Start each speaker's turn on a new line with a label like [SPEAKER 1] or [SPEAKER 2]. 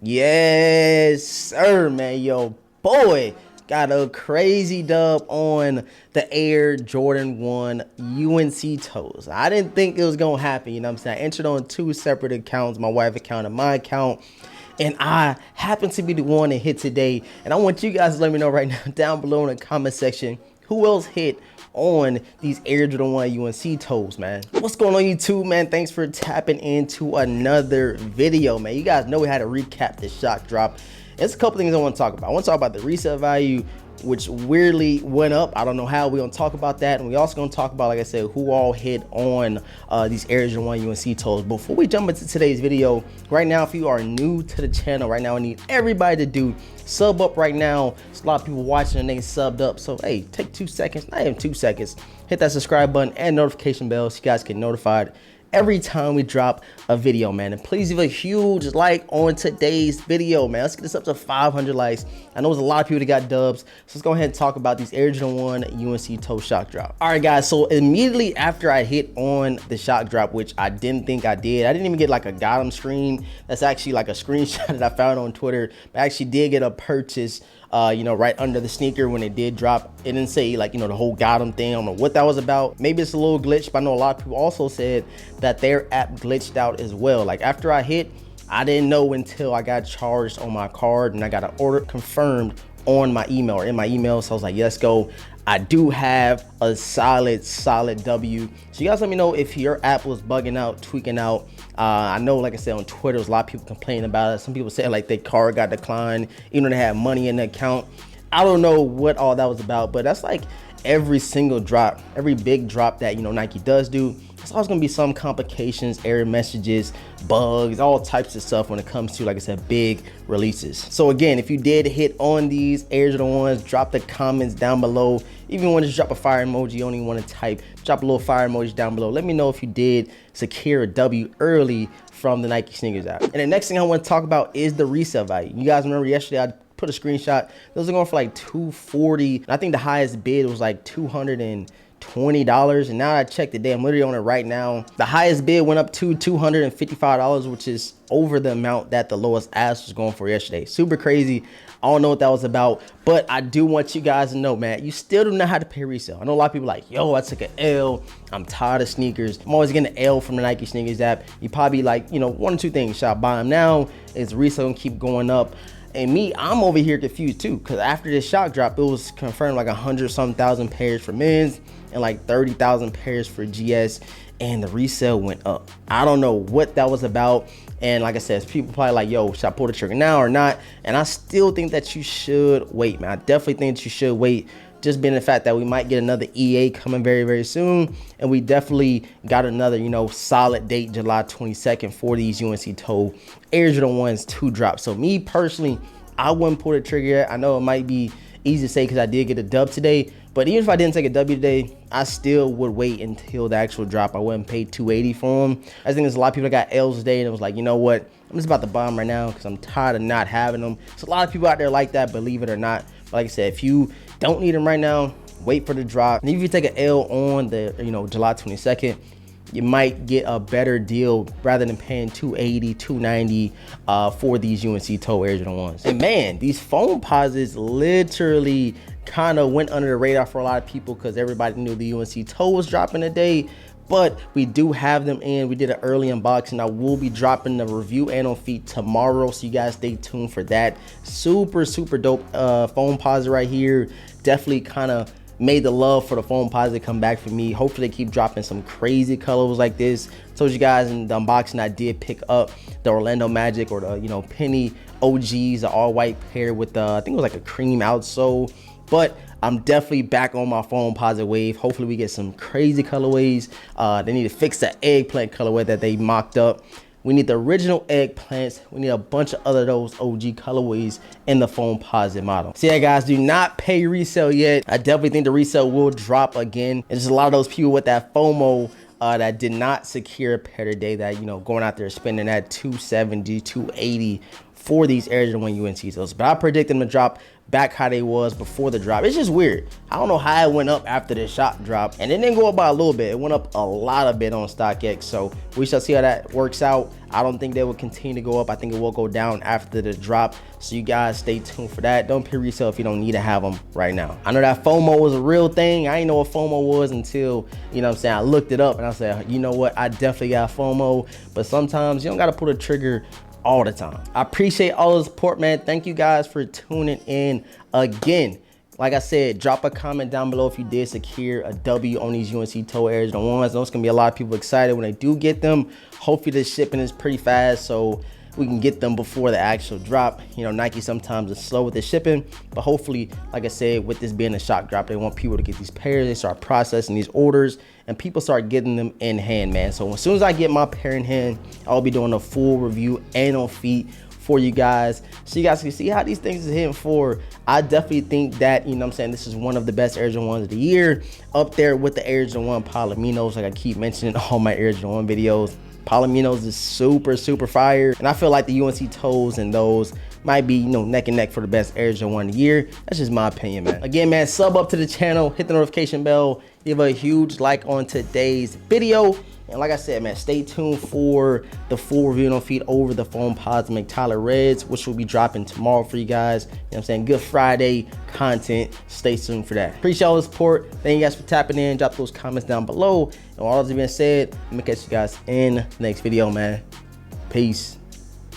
[SPEAKER 1] Yes, sir, man. Yo, boy, got a crazy dub on the Air Jordan 1 UNC Toes. I didn't think it was going to happen. You know what I'm saying? I entered on two separate accounts, my wife's account and my account. And I happen to be the one that hit today. And I want you guys to let me know right now down below in the comment section who else hit on these Air Jordan 1 UNC toes, man. What's going on, YouTube, man? Thanks for tapping into another video, man. You guys know we had to recap the shock drop. There's a couple things I want to talk about. I want to talk about the resale value, which weirdly went up. I don't know how. We're gonna talk about that, and we also gonna talk about, like I said, who all hit on these Air Jordan 1 UNC toes. Before we jump into today's video, right now, if you are new to the channel, right now, I need everybody to do sub up right now. There's a lot of people watching and they subbed up, so hey, take 2 seconds, not even 2 seconds, hit that subscribe button and notification bell so you guys get notified every time we drop a video, man. And please leave a huge like on today's video, man. Let's get this up to 500 likes. I know there's a lot of people that got dubs, so let's go ahead and talk about these Air Jordan 1 UNC toe shock drop. All right, guys, so immediately after I hit on the shock drop, which I didn't think I did, I didn't even get like a got 'em screen. That's actually like a screenshot that I found on Twitter. But I actually did get a purchase, you know, right under the sneaker when it did drop. It didn't say, like, you know, the whole got 'em thing. I don't know what that was about. Maybe it's a little glitch, but I know a lot of people also said that their app glitched out as well. Like, after I hit, I didn't know until I got charged on my card and I got an order confirmed on my email or in my email. So I was like, yeah, let's go. I do have a solid W. So you guys let me know if your app was bugging out, tweaking out. I know, like I said, on Twitter, there's a lot of people complaining about it. Some people said like their card got declined, even though they had money in the account. I don't know what all that was about, but that's like every single drop, every big drop that, you know, Nike does do. There's always gonna be some complications, error messages, bugs, all types of stuff when it comes to, like I said, big releases. So again, if you did hit on these Air Jordan 1s, drop the comments down below. If you want to drop a fire emoji, you only want to type, drop a little fire emoji down below. Let me know if you did secure a W early from the Nike SNKRS app. And the next thing I want to talk about is the resale value. You guys remember yesterday I put a screenshot. Those are going for like $240. I think the highest bid was like $220. And now I checked today, I'm literally on it right now. The highest bid went up to $255, which is over the amount that the lowest ask was going for yesterday. Super crazy. I don't know what that was about, but I do want you guys to know, man, you still do not have to pay resale. I know a lot of people like, yo, I took an L. I'm tired of sneakers. I'm always getting an L from the Nike SNKRS app. You probably like, you know, one or two things. Should I buy them now? Is resale gonna keep going up? And me, I'm over here confused too, because after this shock drop, it was confirmed like 100-some thousand pairs for men's and like 30,000 pairs for GS, and the resale went up. I don't know what that was about. And like I said, people probably like, yo, should I pull the trigger now or not? And I still think that you should wait, man. I definitely think that you should wait, just being the fact that we might get another EA coming very, very soon. And we definitely got another, you know, solid date, July 22nd, for these UNC Toe Air Jordan 1s to drop. So me personally, I wouldn't pull the trigger yet. I know it might be easy to say because I did get a dub today, but even if I didn't take a W today, I still would wait until the actual drop. I wouldn't pay $280 for them. I think there's a lot of people that got L's today and it was like, you know what, I'm just about to buy them right now because I'm tired of not having them. So a lot of people out there like that, believe it or not. But like I said, if you don't need them right now, wait for the drop. And if you take an L on the, you know, July 22nd, you might get a better deal rather than paying $280, $290 for these UNC Toe Air Jordan 1s. And man, these foam posits literally kind of went under the radar for a lot of people because everybody knew the UNC Toe was dropping today. But we do have them in. We did an early unboxing. I will be dropping the review and on feet tomorrow, so you guys stay tuned for that. Super dope foam posit right here. Definitely kind of made the love for the foam posit come back for me. Hopefully they keep dropping some crazy colors like this. Told you guys in the unboxing I did pick up the Orlando Magic, or the, you know, Penny OGs, the all white pair with the, I think it was like a cream outsole. But I'm definitely back on my foam posit wave. Hopefully we get some crazy colorways. They need to fix that eggplant colorway that they mocked up. We need the original eggplants. We need a bunch of other those OG colorways in the foam posit model. So yeah, guys, do not pay resale yet. I definitely think the resale will drop again. There's just a lot of those people with that FOMO that did not secure a pair today, that, you know, going out there spending that $270, $280 for these Air Jordan 1 UNC Toes. But I predict them to drop back how they was before the drop. It's just weird. I don't know how it went up after the shop drop, and it didn't go up by a little bit. It went up a lot of bit on StockX, so we shall see how that works out. I don't think they will continue to go up. I think it will go down after the drop, so you guys stay tuned for that. Don't pre-resale if you don't need to have them right now. I know that FOMO was a real thing. I didn't know what FOMO was until, you know what I'm saying, I looked it up and I said, you know what, I definitely got FOMO. But sometimes you don't got to pull the trigger all the time. I appreciate all the support, man. Thank you guys for tuning in again. Like I said, drop a comment down below if you did secure a W on these UNC Toe Air Jordan 1s. I know it's gonna be a lot of people excited when they do get them. Hopefully the shipping is pretty fast so we can get them before the actual drop. You know, Nike sometimes is slow with the shipping, but hopefully, like I said, with this being a shock drop, they want people to get these pairs. They start processing these orders and people start getting them in hand, man. So as soon as I get my pair in hand, I'll be doing a full review and on feet for you guys, so you guys can see how these things is hitting for. I definitely think that, you know what I'm saying, this is one of the best Air Jordan 1s of the year, up there with the Air Jordan 1 Palominos, like I keep mentioning in all my Air Jordan 1 videos. Palominos is super fire, and I feel like the UNC Toes and those might be, you know, neck and neck for the best Air Jordan 1 of the year. That's just my opinion, man. Again, man, sub up to the channel, hit the notification bell, give a huge like on today's video. And like I said, man, stay tuned for the full review on feed over the Foam Pods Tyler Reds, which will be dropping tomorrow for you guys. You know what I'm saying? Good Friday content. Stay tuned for that. Appreciate all the support. Thank you guys for tapping in. Drop those comments down below. And all that being said, I'm gonna catch you guys in the next video, man. Peace.